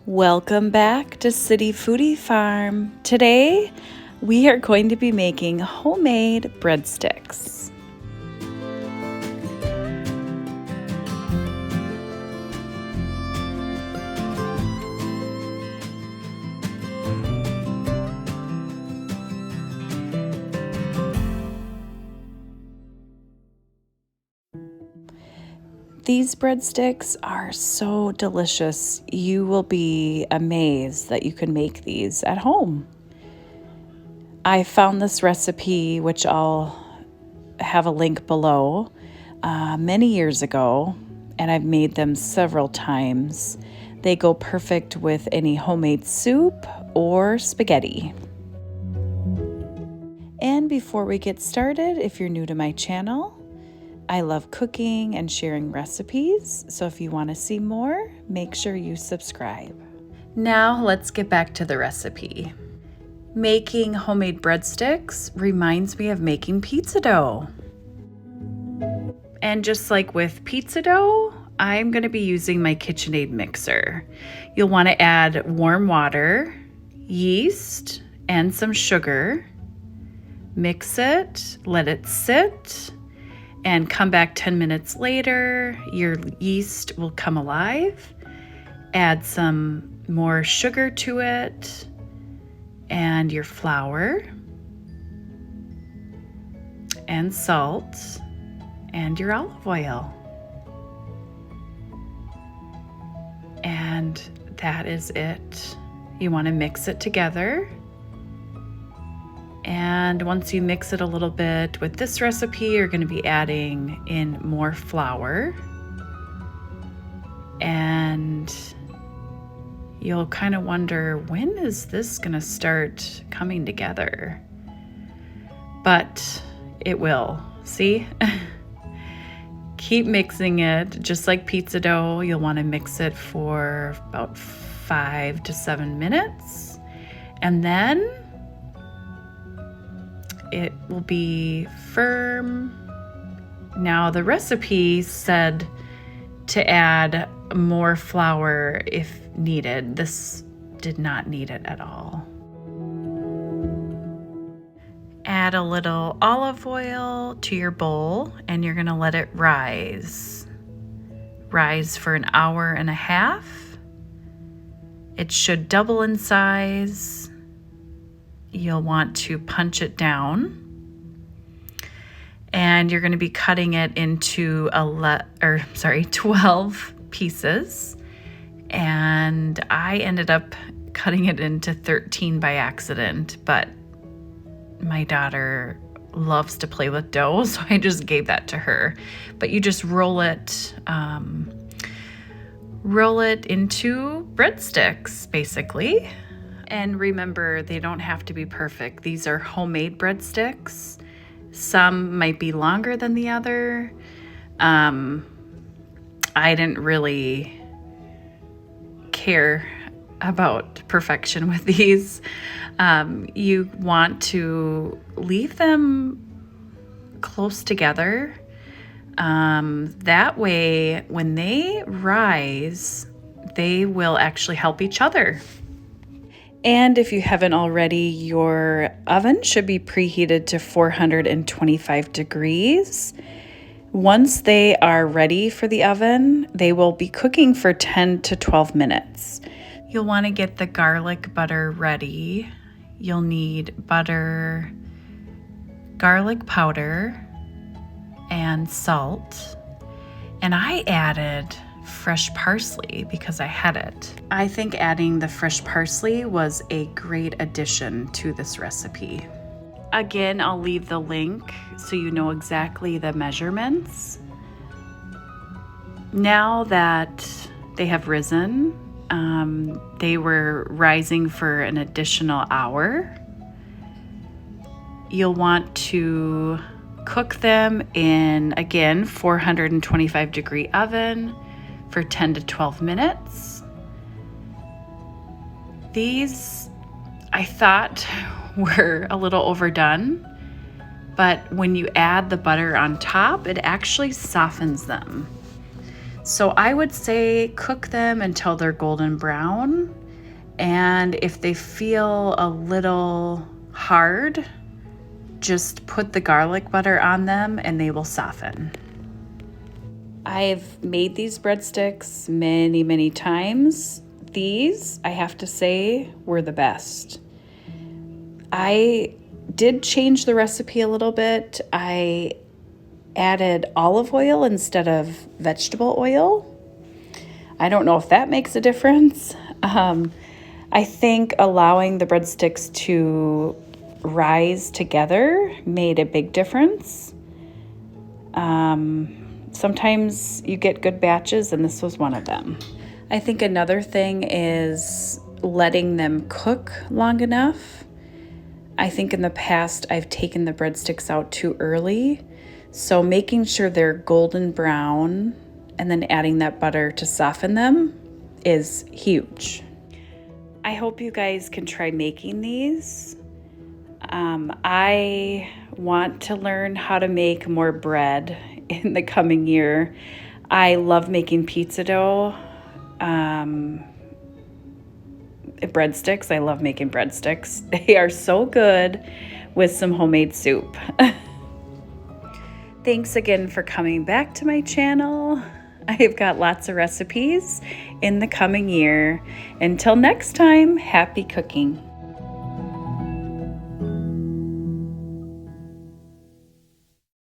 Welcome back to City Foodie Farm. Today we are going to be making homemade breadsticks. These breadsticks are so delicious. You will be amazed that you can make these at home. I found this recipe, which I'll have a link below, many years ago, and I've made them several times. They go perfect with any homemade soup or spaghetti. And before we get started, if you're new to my channel, I love cooking and sharing recipes, so if you want to see more, make sure you subscribe. Now let's get back to the recipe. Making homemade breadsticks reminds me of making pizza dough. And just like with pizza dough, I'm going to be using my KitchenAid mixer. You'll want to add warm water, yeast, and some sugar. Mix it, let it sit, and come back 10 minutes later. Your yeast will come alive. Add some more sugar to it and your flour and salt and your olive oil. And that is it. You want to mix it together. And once you mix it a little bit with this recipe, you're going to be adding in more flour. And you'll kind of wonder, when is this going to start coming together? But it will. See? Keep mixing it. Just like pizza dough, you'll want to mix it for about 5 to 7 minutes. And then it will be firm. Now the recipe said to add more flour if needed. This did not need it at all. Add a little olive oil to your bowl and you're gonna let it rise. Rise for an hour and a half. It should double in size. You'll want to punch it down, and you're going to be cutting it into 12 pieces, and I ended up cutting it into 13 by accident, but my daughter loves to play with dough, so I just gave that to her. But you just roll it into breadsticks, basically. And remember, they don't have to be perfect. These are homemade breadsticks. Some might be longer than the other. I didn't really care about perfection with these. You want to leave them close together. That way, when they rise, they will actually help each other. And if you haven't already, your oven should be preheated to 425 degrees. Once they are ready for the oven, they will be cooking for 10 to 12 minutes. You'll want to get the garlic butter ready. You'll need butter, garlic powder, and salt. And I added fresh parsley because I had it. I think adding the fresh parsley was a great addition to this recipe. Again, I'll leave the link so you know exactly the measurements. Now that they have risen, they were rising for an additional hour. You'll want to cook them in, again, 425 degree oven for 10 to 12 minutes. These, I thought, were a little overdone, but when you add the butter on top, it actually softens them. So I would say cook them until they're golden brown. And if they feel a little hard, just put the garlic butter on them and they will soften. I've made these breadsticks many, many times. These, I have to say, were the best. I did change the recipe a little bit. I added olive oil instead of vegetable oil. I don't know if that makes a difference. I think allowing the breadsticks to rise together made a big difference. Sometimes you get good batches, and this was one of them. I think another thing is letting them cook long enough. I think in the past I've taken the breadsticks out too early, so making sure they're golden brown and then adding that butter to soften them is huge. I hope you guys can try making these. I want to learn how to make more bread in the coming year. I love making pizza dough. Breadsticks. I love making breadsticks. They are so good with some homemade soup. Thanks again for coming back to my channel. I've got lots of recipes in the coming year. Until next time, happy cooking.